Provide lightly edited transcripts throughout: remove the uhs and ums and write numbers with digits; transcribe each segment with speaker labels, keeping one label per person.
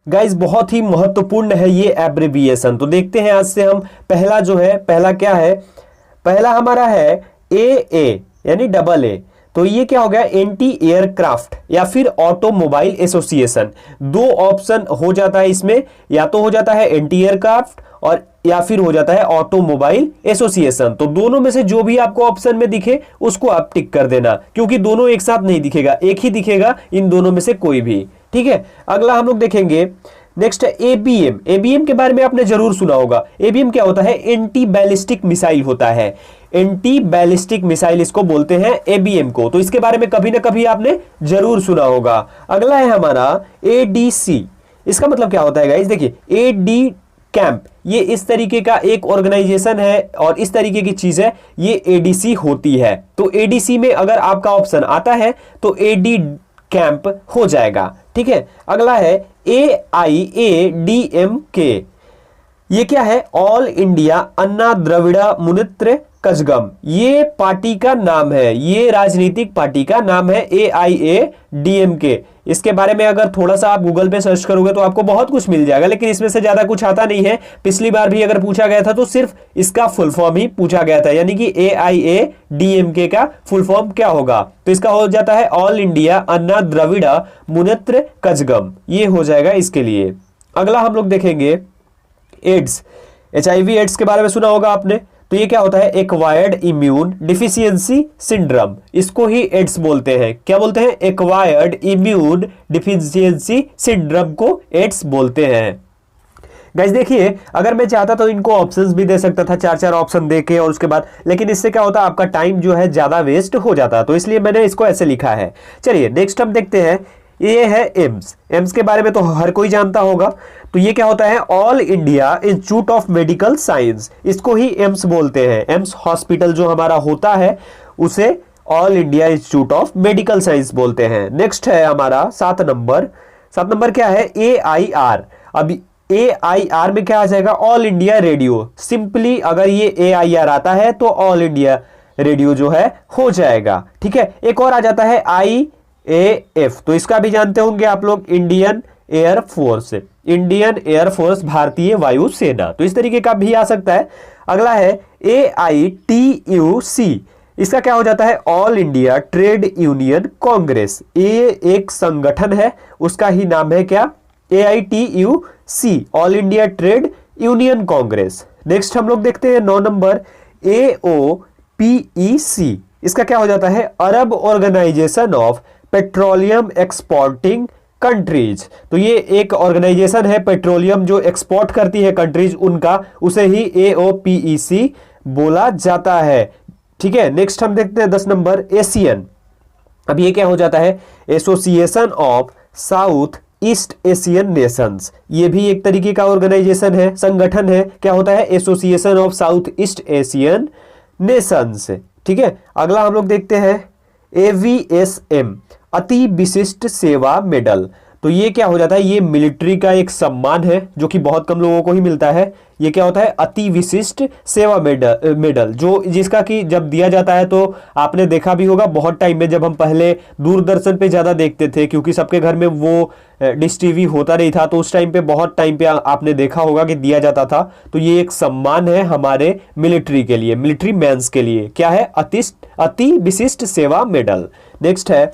Speaker 1: Guys बहुत ही महत्वपूर्ण है ये एब्रिविएशन। तो देखते हैं आज से हम पहला जो है, पहला क्या है, पहला हमारा है ए यानी डबल ए। तो ये क्या हो गया, एंटी एयरक्राफ्ट या फिर ऑटोमोबाइल एसोसिएशन। दो ऑप्शन हो जाता है इसमें, या तो हो जाता है एंटी एयरक्राफ्ट और या फिर हो जाता है ऑटोमोबाइल एसोसिएशन। तो दोनों में से जो भी आपको ऑप्शन में दिखे उसको आप टिक कर देना, क्योंकि दोनों एक साथ नहीं दिखेगा, एक ही दिखेगा इन दोनों में से कोई भी। ठीक है, अगला हम लोग देखेंगे नेक्स्ट है एबीएम। एबीएम के बारे में आपने जरूर सुना होगा। एबीएम क्या होता है, एंटी बैलिस्टिक मिसाइल होता है। एंटी बैलिस्टिक मिसाइल इसको बोलते हैं एबीएम को। तो इसके बारे में कभी ना कभी आपने जरूर सुना होगा। अगला है हमारा एडीसी। इसका मतलब क्या होता है गाइस, देखिए एडी कैंप, ये इस तरीके का एक ऑर्गेनाइजेशन है और इस तरीके की चीज है, ये एडीसी होती है। तो एडीसी में अगर आपका ऑप्शन आता है तो एडी कैंप हो जाएगा। ठीक है, अगला है AIADMK। ये क्या है, ऑल इंडिया अन्ना द्रविड़ा मुनेत्र कजगम। ये पार्टी का नाम है, ये राजनीतिक पार्टी का नाम है AIADMK। इसके बारे में अगर थोड़ा सा आप गूगल पे सर्च करोगे तो आपको बहुत कुछ मिल जाएगा, लेकिन इसमें से ज्यादा कुछ आता नहीं है। पिछली बार भी अगर पूछा गया था तो सिर्फ इसका फुल फॉर्म ही पूछा गया था, यानी कि AIADMK का फुल फॉर्म क्या होगा। तो इसका हो जाता है ऑल इंडिया अन्ना द्रविड़ा मुनेत्र कजगम, ये हो जाएगा इसके लिए। अगला हम लोग देखेंगे एड्स। HIV एड्स के बारे में सुना होगा आपने। तो ये क्या होता है, एक्वायर्ड इम्यून डिफिशियंसी सिंड्रोम। इसको ही एड्स बोलते हैं। क्या बोलते हैं, एक्वायर्ड इम्यून डिफिशियंसी सिंड्रोम को एड्स बोलते हैं। गाइस देखिए, अगर मैं चाहता तो इनको ऑप्शंस भी दे सकता था, चार चार ऑप्शन देके और उसके बाद, लेकिन इससे क्या होता, आपका टाइम जो है ज्यादा वेस्ट हो जाता। तो इसलिए मैंने इसको ऐसे लिखा है। चलिए नेक्स्ट हम देखते हैं, ये है एम्स। एम्स के बारे में तो हर कोई जानता होगा। तो ये क्या होता है, all India institute of medical science, इसको ही एम्स बोलते हैं। एम्स हॉस्पिटल जो हमारा होता है उसे all India institute of medical science बोलते हैं। नेक्स्ट है हमारा 7 नंबर। 7 नंबर क्या है, AIR। अब AIR में क्या आ जाएगा, ऑल इंडिया रेडियो। सिंपली अगर ये AIR आता है तो ऑल इंडिया रेडियो जो है हो जाएगा। ठीक है, एक और आ जाता है IAF। तो इसका भी जानते होंगे आप लोग, इंडियन एयरफोर्स। इंडियन एयरफोर्स, भारतीय वायुसेना। तो इस तरीके का भी आ सकता है। अगला है AITUC। इसका क्या हो जाता है, all India trade union Congress. ये एक संगठन है, उसका ही नाम है क्या, AITUC, all India trade union Congress. Next हम लोग देखते हैं 9 नंबर AOPEC। इसका क्या हो जाता है, Arab organization of petroleum exporting countries. तो ये एक ऑर्गेनाइजेशन है पेट्रोलियम जो एक्सपोर्ट करती है कंट्रीज, उनका, उसे ही AOPEC बोला जाता है। ठीक है, नेक्स्ट हम देखते हैं 10 नंबर एशियन। अब ये क्या हो जाता है, association of south east Asian Nations. ये भी एक तरीके का ऑर्गेनाइजेशन है, संगठन है। क्या होता है, association of south east Asian Nations. ठीक है, अगला हम लोग देखते हैं AVSM, अति विशिष्ट सेवा मेडल। तो ये क्या हो जाता है, ये मिलिट्री का एक सम्मान है जो कि बहुत कम लोगों को ही मिलता है। ये क्या होता है, अति विशिष्ट सेवा मेडल, जो जिसका कि जब दिया जाता है तो आपने देखा भी होगा, बहुत टाइम में जब हम पहले दूरदर्शन पे ज्यादा देखते थे, क्योंकि सबके घर में वो डिश टीवी होता नहीं था, तो उस टाइम पे बहुत टाइम पे आपने देखा होगा कि दिया जाता था। तो ये एक सम्मान है हमारे मिलिट्री के लिए, मिलिट्री मैंस के लिए। क्या है, अति विशिष्ट सेवा मेडल। नेक्स्ट है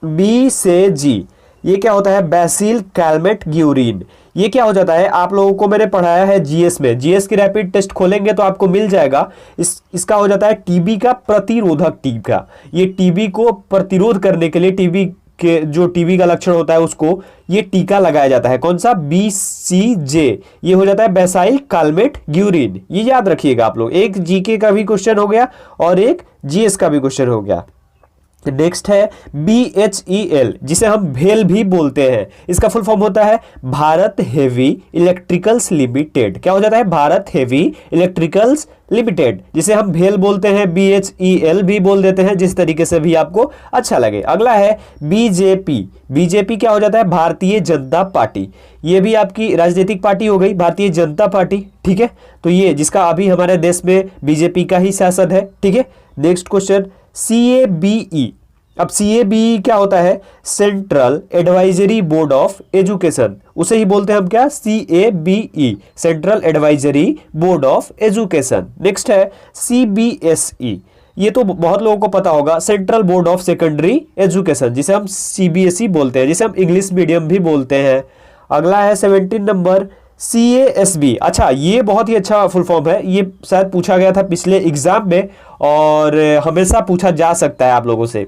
Speaker 1: B से G। ये क्या होता है, बैसिल कैलमेट ग्यूरिन। ये क्या हो जाता है, आप लोगों को मैंने पढ़ाया है जीएस में, जीएस की रैपिड टेस्ट खोलेंगे तो आपको मिल जाएगा। इसका हो जाता है टीबी का प्रतिरोधक टीका। ये टीबी को प्रतिरोध करने के लिए, टीबी के जो टीबी का लक्षण होता है उसको ये टीका लगाया जाता है। कौन सा, BCG। ये हो जाता है बैसाइल कालमेट ग्यूरिन। ये याद रखिएगा आप लोग, एक जीके का भी क्वेश्चन हो गया और एक जीएस का भी क्वेश्चन हो गया। नेक्स्ट है BHEL, जिसे हम भेल भी बोलते हैं। इसका फुल फॉर्म होता है भारत हेवी इलेक्ट्रिकल्स लिमिटेड। क्या हो जाता है, भारत हेवी इलेक्ट्रिकल्स लिमिटेड, जिसे हम भेल बोलते हैं, BHEL भी बोल देते हैं, जिस तरीके से भी आपको अच्छा लगे। अगला है BJP। BJP क्या हो जाता है, भारतीय जनता पार्टी। ये भी आपकी राजनीतिक पार्टी हो गई, भारतीय जनता पार्टी। ठीक है, तो ये जिसका अभी हमारे देश में BJP का ही शासन है। ठीक है, नेक्स्ट क्वेश्चन CABE। अब CABE क्या होता है? Central advisory board of education, उसे ही बोलते हैं हम क्या? CABE, central advisory board of education. Next है CBSE, ये तो बहुत लोगों को पता होगा, central board of secondary education, जिसे हम CBSE बोलते हैं, जिसे हम इंग्लिश मीडियम भी बोलते हैं। अगला है 17 नंबर CASB। अच्छा, ये बहुत ही अच्छा फुल फॉर्म है, ये शायद पूछा गया था पिछले एग्जाम में और हमेशा पूछा जा सकता है आप लोगों से।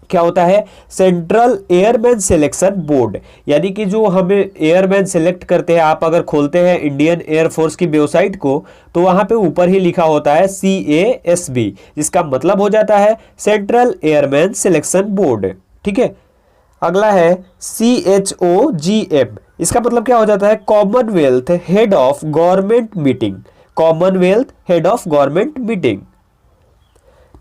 Speaker 1: क्या होता है? सेंट्रल एयरमैन सिलेक्शन बोर्ड, यानी कि जो हमें एयरमैन सिलेक्ट करते हैं, आप अगर खोलते हैं इंडियन एयरफोर्स की वेबसाइट को तो वहां पे ऊपर ही लिखा होता है CASB, जिसका मतलब हो जाता है सेंट्रल एयरमैन सिलेक्शन बोर्ड। ठीक है। अगला है CHOGM, इसका मतलब क्या हो जाता है? Commonwealth head of government meeting, Commonwealth head of government meeting.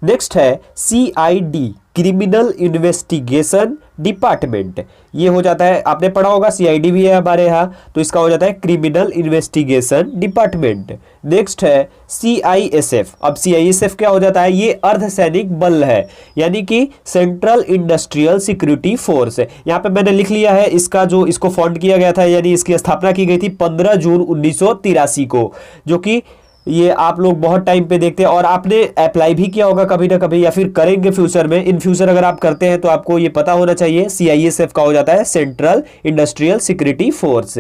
Speaker 1: Next है CID, क्रिमिनल इन्वेस्टिगेशन डिपार्टमेंट, ये हो जाता है, आपने पढ़ा होगा CID भी है हमारे यहाँ, तो इसका हो जाता है क्रिमिनल इन्वेस्टिगेशन डिपार्टमेंट। नेक्स्ट है CISF। अब CISF क्या हो जाता है? ये अर्धसैनिक बल है, यानी कि सेंट्रल इंडस्ट्रियल सिक्योरिटी फोर्स। यहाँ पे मैंने लिख लिया है इसका, जो इसको फॉन्ड किया गया था, यानी इसकी स्थापना की गई थी 15 जून 1983 को, जो कि ये आप लोग बहुत टाइम पे देखते हैं और आपने अप्लाई भी किया होगा कभी ना कभी, या फिर करेंगे फ्यूचर में। इन फ्यूचर अगर आप करते हैं तो आपको ये पता होना चाहिए, CISF का हो जाता है सेंट्रल इंडस्ट्रियल सिक्योरिटी फोर्स।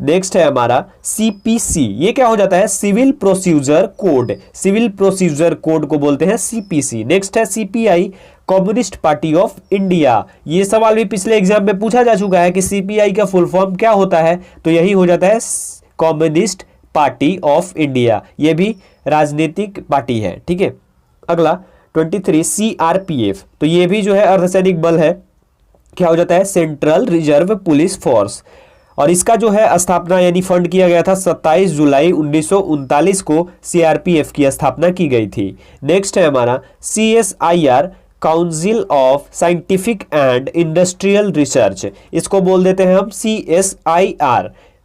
Speaker 1: नेक्स्ट है हमारा CPC, ये क्या हो जाता है? Civil procedure code, civil procedure code को बोलते हैं CPC। नेक्स्ट है CPI, कम्युनिस्ट पार्टी ऑफ इंडिया, ये सवाल भी पिछले एग्जाम में पूछा जा चुका है कि CPI का फुल फॉर्म क्या होता है, तो यही हो जाता है कम्युनिस्ट पार्टी ऑफ इंडिया, ये भी राजनीतिक पार्टी है। ठीक है। अगला 23 CRPF, तो ये भी जो है अर्धसैनिक बल है, क्या हो जाता है? सेंट्रल रिजर्व पुलिस फोर्स, और इसका जो है स्थापना यानी फंड किया गया था 27 जुलाई 1939 को CRPF की स्थापना की गई थी। नेक्स्ट है हमारा CSIR, council of scientific and industrial research, इसको बोल देते हैं हम CSIR,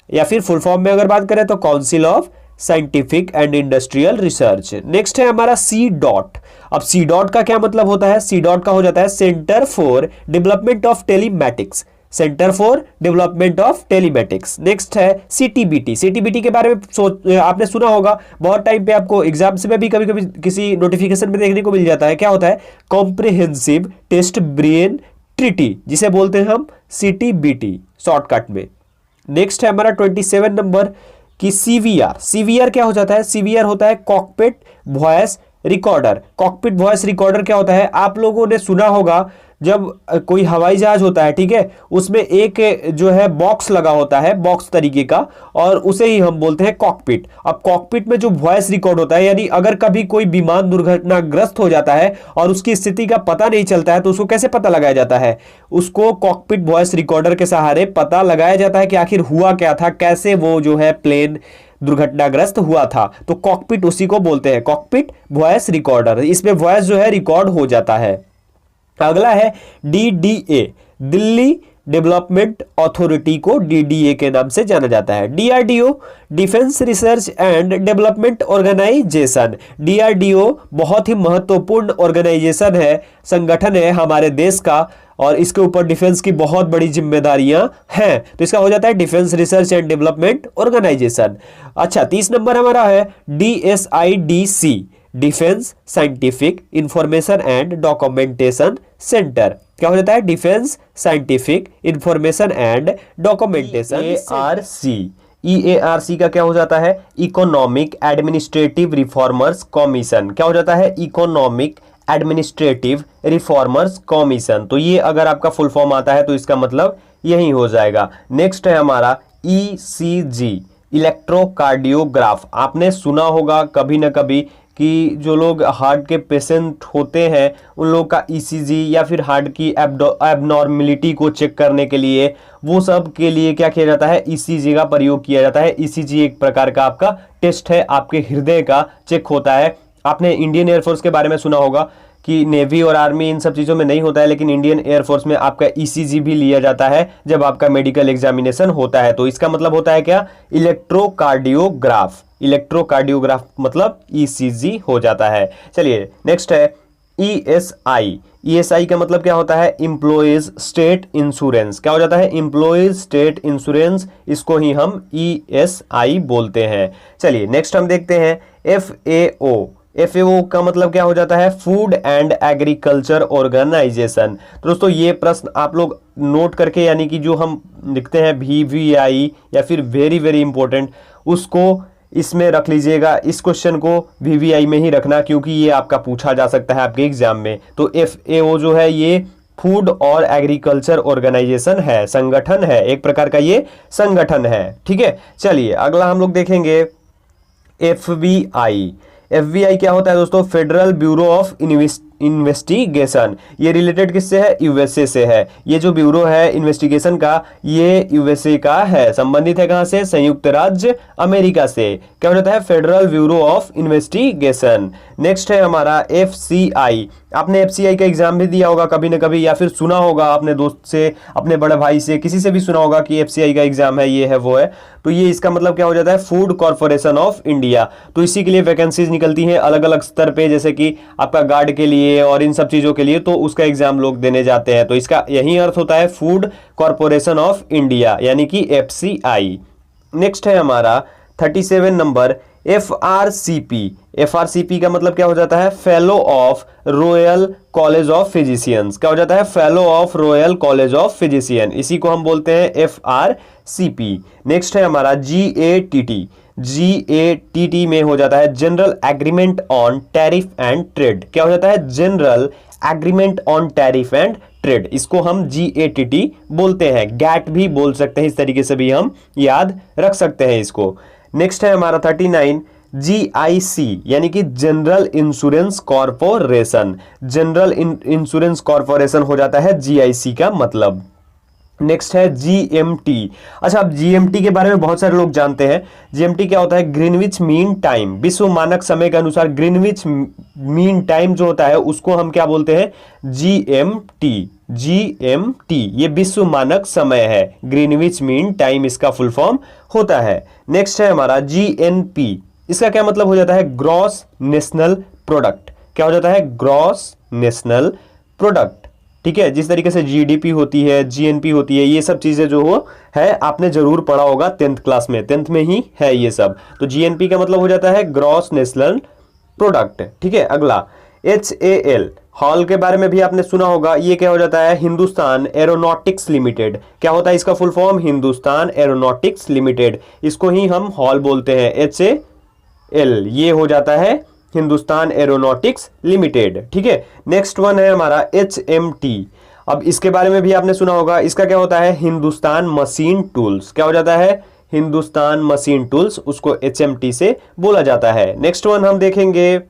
Speaker 1: या फिर फुल फॉर्म में अगर बात करें तो council of scientific and industrial research. Next है हमारा C.DOT। अब C.DOT का क्या मतलब होता है? C.DOT का हो जाता है centre for development of telematics, centre for development of telematics. Next है CTBT। CTBT के बारे में आपने सुना होगा, बहुत टाइम पे आपको एग्जाम्स में भी कभी कभी किसी नोटिफिकेशन में देखने को मिल जाता है। क्या होता है? कॉम्प्रिहेंसिव टेस्ट ब्रेन ट्रीटी, जिसे बोलते हैं हम CTBT शॉर्टकट में। नेक्स्ट है हमारा 27 नंबर की CVR। CVR क्या हो जाता है? CVR होता है cockpit voice recorder. Cockpit voice recorder क्या होता है? आप लोगों ने सुना होगा, जब कोई हवाई जहाज होता है, ठीक है, उसमें एक जो है बॉक्स लगा होता है, बॉक्स तरीके का, और उसे ही हम बोलते हैं कॉकपिट। अब कॉकपिट में जो वॉइस रिकॉर्ड होता है, यानी अगर कभी कोई विमान दुर्घटनाग्रस्त हो जाता है और उसकी स्थिति का पता नहीं चलता है, तो उसको कैसे पता लगाया जाता है? उसको कॉकपिट वॉइस रिकॉर्डर के सहारे पता लगाया जाता है कि आखिर हुआ क्या था, कैसे वो जो है प्लेन दुर्घटनाग्रस्त हुआ था। तो कॉकपिट उसी को बोलते हैं, कॉकपिट वॉइस रिकॉर्डर। इसमें वॉइस जो है रिकॉर्ड हो जाता है। अगला है DDA, दिल्ली डेवलपमेंट अथॉरिटी को DDA के नाम से जाना जाता है। DRDO, defence research and development organisation. DRDO बहुत ही महत्वपूर्ण ऑर्गेनाइजेशन है, संगठन है हमारे देश का, और इसके ऊपर डिफेंस की बहुत बड़ी जिम्मेदारियां हैं, तो इसका हो जाता है defence research and development organisation. अच्छा, 30 नंबर हमारा है DSIDC, defence scientific information and documentation centre. क्या हो जाता है? Defence scientific information and documentation. EARC का क्या हो जाता है? Economic administrative reformers commission. क्या हो जाता है? Economic administrative reformers commission. तो ये अगर आपका फुल फॉर्म आता है तो इसका मतलब यही हो जाएगा। नेक्स्ट है हमारा ECG, इलेक्ट्रोकार्डियोग्राफ। आपने सुना होगा कभी ना कभी कि जो लोग हार्ट के पेशेंट होते हैं उन लोग का ECG या फिर हार्ट की एबनॉर्मलिटी को चेक करने के लिए, वो सब के लिए क्या किया जाता है? ECG का प्रयोग किया जाता है। ECG एक प्रकार का आपका टेस्ट है, आपके हृदय का चेक होता है। आपने इंडियन एयरफोर्स के बारे में सुना होगा कि नेवी और आर्मी इन सब चीज़ों में नहीं होता है, लेकिन इंडियन एयरफोर्स में आपका ECG भी लिया जाता है जब आपका मेडिकल एग्जामिनेशन होता है। तो इसका मतलब होता है क्या? इलेक्ट्रोकार्डियोग्राफ। इलेक्ट्रोकार्डियोग्राफ मतलब ECG हो जाता है। चलिए नेक्स्ट है ESI, ईएसआई का मतलब क्या होता है, एम्प्लॉयज स्टेट इंश्योरेंस। क्या हो जाता है, एम्प्लॉयज स्टेट इंश्योरेंस, इसको ही हम ईएसआई बोलते हैं। चलिए नेक्स्ट हम देखते हैं एफएओ। एफएओ का मतलब क्या हो जाता है, फूड एंड एग्रीकल्चर ऑर्गेनाइजेशन। तो दोस्तों ये प्रश्न आप लोग नोट करके, यानी कि जो हम लिखते हैं VVI या फिर वेरी वेरी इंपॉर्टेंट, उसको इसमें रख लीजिएगा। इस क्वेश्चन को VVI में ही रखना, क्योंकि ये आपका पूछा जा सकता है आपके एग्जाम में। तो FAO जो है ये फूड और एग्रीकल्चर ऑर्गेनाइजेशन है, संगठन है, एक प्रकार का ये संगठन है। ठीक है, चलिए अगला हम लोग देखेंगे FBI। FBI क्या होता है दोस्तों, फेडरल ब्यूरो ऑफ इन्वेस्टिगेशन। ये रिलेटेड किससे है, यूएसए से है। ये जो ब्यूरो है इन्वेस्टिगेशन का, ये यूएसए का है, संबंधित है कहां से, संयुक्त राज्य अमेरिका से। क्या हो जाता है, federal bureau of investigation. Next है हमारा FCI। आपने FCI का एग्जाम भी दिया होगा कभी ना कभी, या फिर सुना होगा अपने दोस्त से, अपने बड़े भाई से, किसी से भी सुना होगा कि FCI का एग्जाम है, ये है वो है। तो ये इसका मतलब क्या हो जाता है, फूड कॉर्पोरेशन ऑफ इंडिया। तो इसी के लिए वैकेंसीज निकलती हैं अलग अलग स्तर पे, जैसे कि आपका गार्ड के लिए और इन सब चीजों के लिए, तो उसका एग्जाम लोग देने जाते हैं। तो इसका यही अर्थ होता है फूड कॉर्पोरेशन ऑफ इंडिया, यानी कि FCI। नेक्स्ट है हमारा 37 नंबर FRCP। FRCP का मतलब क्या हो जाता है, fellow of royal college of physicians. क्या हो जाता है, fellow of royal college of physician, इसी को हम बोलते हैं FRCP। नेक्स्ट है हमारा GATT। GATT में हो जाता है general agreement on tariff and trade. क्या हो जाता है, general agreement on tariff and trade, इसको हम GATT बोलते हैं। गैट भी बोल सकते हैं, इस तरीके से भी हम याद रख सकते हैं इसको। नेक्स्ट है हमारा 39 GIC, यानी कि general insurance corporation. General insurance corporation हो जाता है GIC का मतलब। नेक्स्ट है GMT। अच्छा, अब GMT के बारे में बहुत सारे लोग जानते हैं। GMT क्या होता है, ग्रीनविच मीन टाइम। विश्व मानक समय के अनुसार ग्रीनविच मीन टाइम जो होता है उसको हम क्या बोलते हैं, GMT। GMT ये विश्व मानक समय है, ग्रीनविच मीन टाइम इसका फुल फॉर्म होता है। नेक्स्ट है हमारा GNP। इसका क्या मतलब हो जाता है, ग्रॉस नेशनल प्रोडक्ट। क्या हो जाता है, ग्रॉस नेशनल प्रोडक्ट। ठीक है, जिस तरीके से GDP होती है, GNP होती है, ये सब चीजें जो हो है आपने जरूर पढ़ा होगा 10th क्लास में, 10th में ही है ये सब। तो GNP का मतलब हो जाता है ग्रॉस नेशनल प्रोडक्ट। ठीक है, अगला HAL। हॉल के बारे में भी आपने सुना होगा, ये क्या हो जाता है, हिंदुस्तान एरोनॉटिक्स लिमिटेड। क्या होता है इसका full form, Hindustan aeronautics limited, इसको ही हम हॉल बोलते हैं, HAL। ये हो जाता है हिंदुस्तान एरोनॉटिक्स लिमिटेड। ठीक है, नेक्स्ट वन है हमारा HMT। अब इसके बारे में भी आपने सुना होगा, इसका क्या होता है, हिंदुस्तान मशीन टूल्स। क्या हो जाता है, हिंदुस्तान मशीन टूल्स, उसको HMT से बोला जाता है। नेक्स्ट वन हम देखेंगे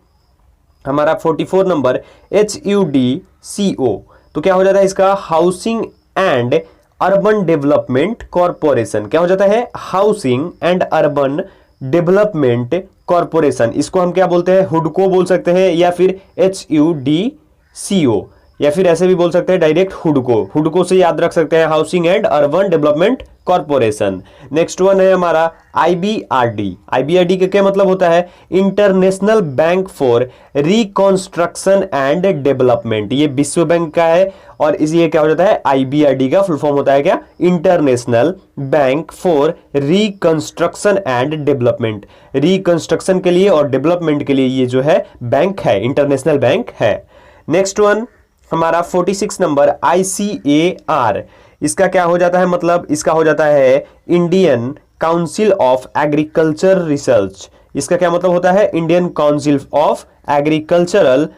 Speaker 1: हमारा 44 नंबर HUDCO। तो क्या हो जाता है इसका, housing and urban development corporation. क्या हो जाता है, housing and urban development corporation, इसको हम क्या बोलते हैं, हुडको बोल सकते हैं, या फिर HUDCO, या फिर ऐसे भी बोल सकते हैं डायरेक्ट हुडको। हुडको से याद रख सकते हैं, housing and urban development corporation. Next one है हमारा IBRD। IBRD का क्या मतलब होता है, international bank for reconstruction and development. ये विश्व बैंक का है, और ये क्या हो जाता है, IBRD का फुल फॉर्म होता है क्या, international bank for reconstruction and development. Reconstruction के लिए और डेवलपमेंट के लिए ये जो है बैंक है, इंटरनेशनल बैंक है। नेक्स्ट वन हमारा 46 नंबर ICAR। इसका क्या हो जाता है मतलब, इसका हो जाता है Indian council of agriculture research. इसका क्या मतलब होता है, Indian council of agricultural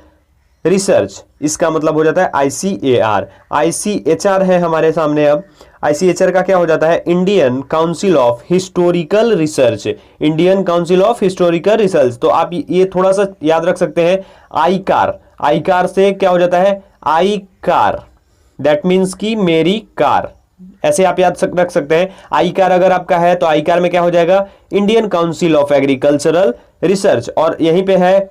Speaker 1: research, इसका मतलब हो जाता है ICAR। ICHR है हमारे सामने। अब ICHR का क्या हो जाता है, Indian council of historical research. Indian council of historical research. तो आप ये थोड़ा सा याद रख सकते हैं, आईकार। आईकार से क्या हो जाता है, आई कार, दैट मीन्स कि मेरी कार, ऐसे आप याद रख सकते हैं। आई कार अगर आपका है तो आई कार में क्या हो जाएगा, Indian council of agricultural research. और यहीं पे है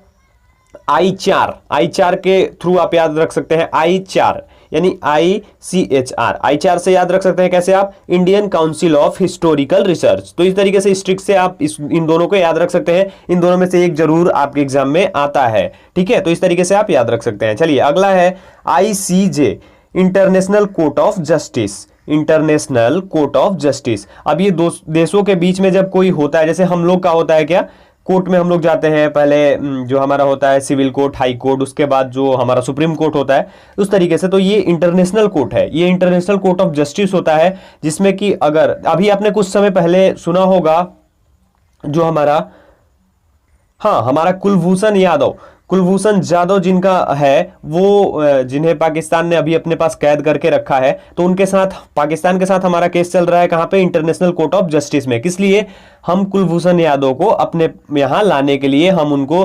Speaker 1: I4। I4 के थ्रू आप याद रख सकते हैं, I4 यानी ICHR, ICHR से याद रख सकते हैं कैसे आप, Indian council of historical research. तो इस तरीके से स्ट्रिक से आप इन दोनों को याद रख सकते हैं, इन दोनों में से एक जरूर आपके एग्जाम में आता है, ठीक है। तो इस तरीके से आप याद रख सकते हैं। चलिए अगला है ICJ, international court of justice, international court of justice. अब ये दो देशों के बीच में जब कोई होता है, जैसे हम लोग का होता है क्या, कोर्ट में हम लोग जाते हैं, पहले जो हमारा होता है सिविल कोर्ट, हाई कोर्ट, उसके बाद जो हमारा सुप्रीम कोर्ट होता है, उस तरीके से। तो ये इंटरनेशनल कोर्ट है, ये इंटरनेशनल कोर्ट ऑफ जस्टिस होता है, जिसमें कि अगर अभी आपने कुछ समय पहले सुना होगा जो हमारा कुलभूषण जाधव जिनका है, वो जिन्हें पाकिस्तान ने अभी अपने पास कैद करके रखा है, तो उनके साथ, पाकिस्तान के साथ हमारा केस चल रहा है कहां पे, इंटरनेशनल कोर्ट ऑफ जस्टिस में। किस लिए, हम कुलभूषण यादव को अपने यहां लाने के लिए, हम उनको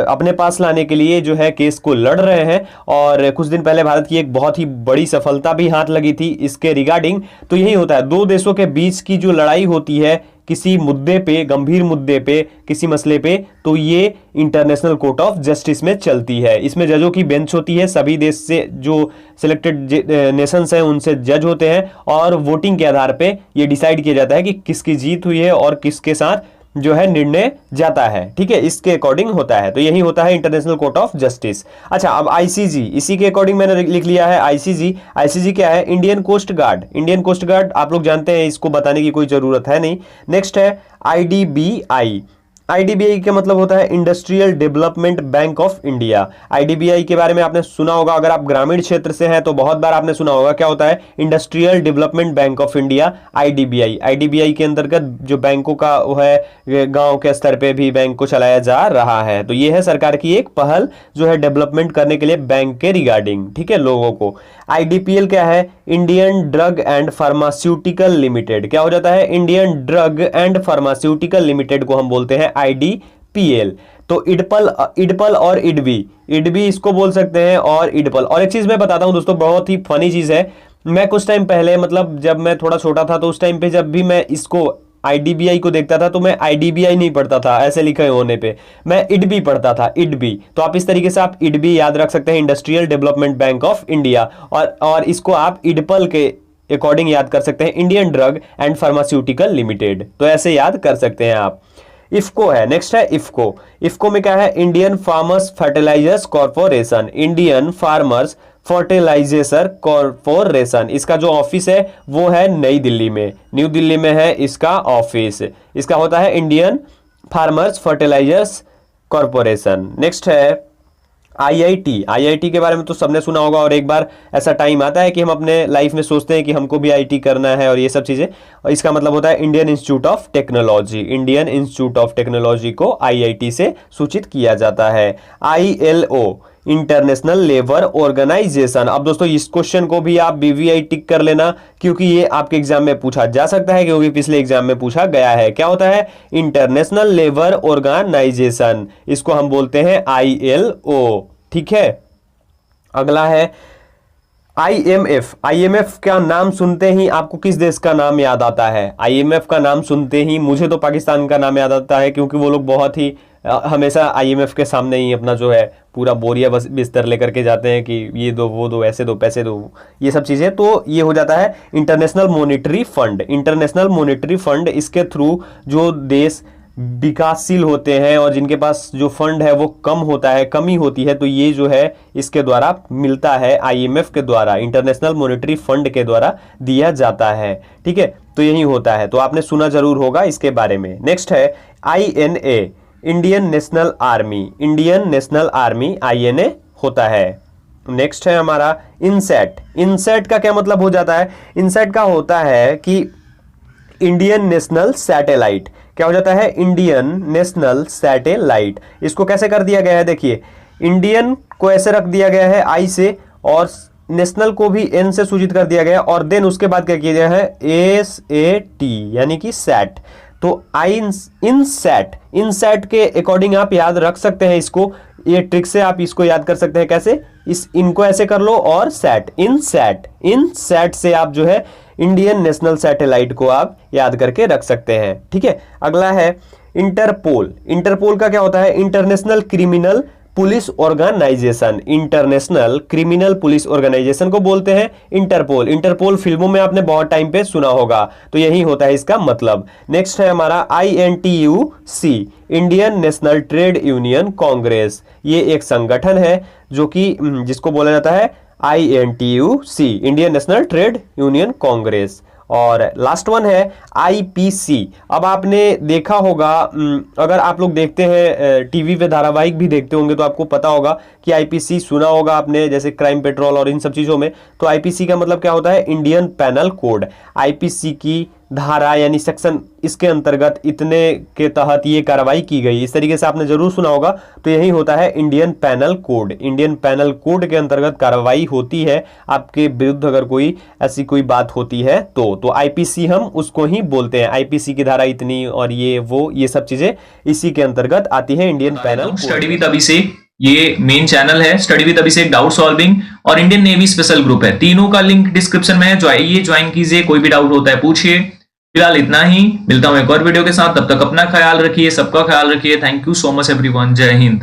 Speaker 1: अपने पास लाने के लिए जो है केस को लड़ रहे हैं। और कुछ दिन पहले भारत की एक बहुत ही बड़ी सफलता भी हाथ लगी थी इसके रिगार्डिंग। तो यही होता है, दो देशों के बीच की जो लड़ाई होती है किसी मुद्दे पे, गंभीर मुद्दे पे, किसी मसले पे, तो ये इंटरनेशनल कोर्ट ऑफ जस्टिस में चलती है। इसमें जजों की बेंच होती है, सभी देश से जो सिलेक्टेड नेशंस हैं उनसे जज होते हैं, और वोटिंग के आधार पे ये डिसाइड किया जाता है कि किसकी जीत हुई है और किसके साथ जो है निर्णय जाता है, ठीक है, इसके अकॉर्डिंग होता है। तो यही होता है इंटरनेशनल कोर्ट ऑफ जस्टिस। अच्छा, अब ICG, इसी के अकॉर्डिंग मैंने लिख लिया है ICG क्या है, Indian coast guard. Indian coast guard आप लोग जानते हैं, इसको बताने की कोई जरूरत है नहीं। नेक्स्ट है IDBI। IDBI का मतलब होता है industrial development bank of India. IDBI के बारे में आपने सुना होगा, अगर आप ग्रामीण क्षेत्र से हैं तो बहुत बार आपने सुना होगा, क्या होता है, industrial development bank of India, IDBI के अंतर्गत जो बैंकों का वो है, गांव के स्तर पे भी बैंक को चलाया जा रहा है। तो ये है सरकार की एक पहल जो है डेवलपमेंट करने के लिए बैंक के रिगार्डिंग, ठीक है, लोगों को। IDPL क्या है, Indian drug and pharmaceutical limited. क्या हो जाता है, Indian drug and pharmaceutical limited को हम बोलते हैं IDPL। तो इडपल और इडबी इसको बोल सकते हैं, और इडपल। और एक चीज मैं बताता हूं दोस्तों, बहुत ही फनी चीज है, मैं कुछ टाइम पहले, मतलब जब मैं थोड़ा छोटा था, तो उस टाइम पे जब भी मैं इसको IDBI को देखता था तो मैं IDBI नहीं पढ़ता था ऐसे लिखे होने पे, मैं इडबी पढ़ता था, इडबी। तो आप इस तरीके से आप इडबी याद रख सकते हैं, industrial development bank of India. और इसको आप इडपल के अकॉर्डिंग याद कर सकते हैं, Indian drug and pharmaceutical limited. तो ऐसे याद कर सकते हैं आप। इफको है, नेक्स्ट है इफको में क्या है, Indian farmers fertilisers corporation, Indian farmers fertilisation corporation. इसका जो ऑफिस है वो है नई दिल्ली में, न्यू दिल्ली में है इसका ऑफिस। इसका होता है Indian farmers fertilisers corporation. Next है IIT के बारे में तो सबने सुना होगा, और एक बार ऐसा टाइम आता है कि हम अपने लाइफ में सोचते हैं कि हमको भी IT करना है और ये सब चीजें, और इसका मतलब होता है Indian institute of technology. Indian institute of technology को IIT से सूचित किया जाता है। ILO, international labour organisation. अब दोस्तों इस क्वेश्चन को भी आप BVI टिक कर लेना, क्योंकि ये आपके एग्जाम में पूछा जा सकता है, क्योंकि पिछले एग्जाम में पूछा गया है। क्या होता है, इंटरनेशनल लेबर ऑर्गेनाइजेशन, इसको हम बोलते हैं ILO, ठीक है। अगला है IMF का नाम सुनते ही आपको किस देश का नाम याद आता है? IMF का नाम सुनते ही मुझे तो पाकिस्तान का नाम याद आता है, क्योंकि वो लोग बहुत ही हमेशा IMF के सामने ही अपना जो है पूरा बोरिया बिस्तर लेकर के जाते हैं कि ये दो वो दो, ऐसे दो, पैसे दो, ये सब चीज़ें। तो ये हो जाता है इंटरनेशनल मॉनेटरी फंड। इसके थ्रू जो देश विकासशील होते हैं और जिनके पास जो फंड है वो कम होता है, कमी होती है, तो ये जो है इसके द्वारा मिलता है, IMF के द्वारा, इंटरनेशनल मॉनेटरी फंड के द्वारा दिया जाता है, ठीक है। तो यही होता है, तो आपने सुना जरूर होगा इसके बारे में। नेक्स्ट है INA, Indian national army, INA होता है। नेक्स्ट है हमारा इनसेट का क्या मतलब हो जाता है? इनसेट का होता है कि इंडियन नेशनल सैटेलाइट। क्या हो जाता है? Indian national satellite. इसको कैसे कर दिया गया है, देखिए, इंडियन को ऐसे रख दिया गया है I से, और नेशनल को भी N से सूचित कर दिया गया, और देन उसके बाद क्या किया गया है, SAT, यानी कि सैट। तो इनसैट के अकॉर्डिंग आप याद रख सकते हैं इसको, ये ट्रिक से आप इसको याद कर सकते हैं। कैसे? इनको ऐसे कर लो, और इनसैट से आप जो है इंडियन नेशनल सैटेलाइट को आप याद करके रख सकते हैं, ठीक है। अगला है इंटरपोल का क्या होता है? International criminal police organisation, international criminal police organisation को बोलते हैं इंटरपोल। इंटरपोल फिल्मों में आपने बहुत टाइम पे सुना होगा, तो यही होता है इसका मतलब। नेक्स्ट है हमारा INTUC, Indian national trade union Congress. ये एक संगठन है जो कि जिसको बोला जाता है INTUC, Indian national trade union Congress. और लास्ट वन है IPC। अब आपने देखा होगा, अगर आप लोग देखते हैं टीवी पे धारावाहिक भी देखते होंगे तो आपको पता होगा कि IPC सुना होगा आपने, जैसे क्राइम पेट्रोल और इन सब चीज़ों में। तो IPC का मतलब क्या होता है? Indian panel code. IPC की धारा यानी सेक्शन, इसके अंतर्गत इतने के तहत ये कार्रवाई की गई, इस तरीके से आपने जरूर सुना होगा। तो यही होता है Indian panel code. Indian panel code के अंतर्गत कार्रवाई होती है आपके विरुद्ध अगर कोई ऐसी कोई बात होती है तो IPC हम उसको ही बोलते हैं। IPC की धारा इतनी और ये सब चीजें इसी के अंतर्गत आती है, इंडियन पैनल।
Speaker 2: स्टडी विद अभिषेक, ये मेन चैनल है study with Abhishek doubt solving, और इंडियन नेवी स्पेशल ग्रुप है। तीनों का लिंक डिस्क्रिप्शन में है, जो आइए ज्वाइन कीजिए, कोई भी डाउट होता है पूछिए। फिलहाल इतना ही, मिलता हूं एक और वीडियो के साथ, तब तक अपना ख्याल रखिए, सबका ख्याल रखिए। Thank you so much everyone, जय हिंद।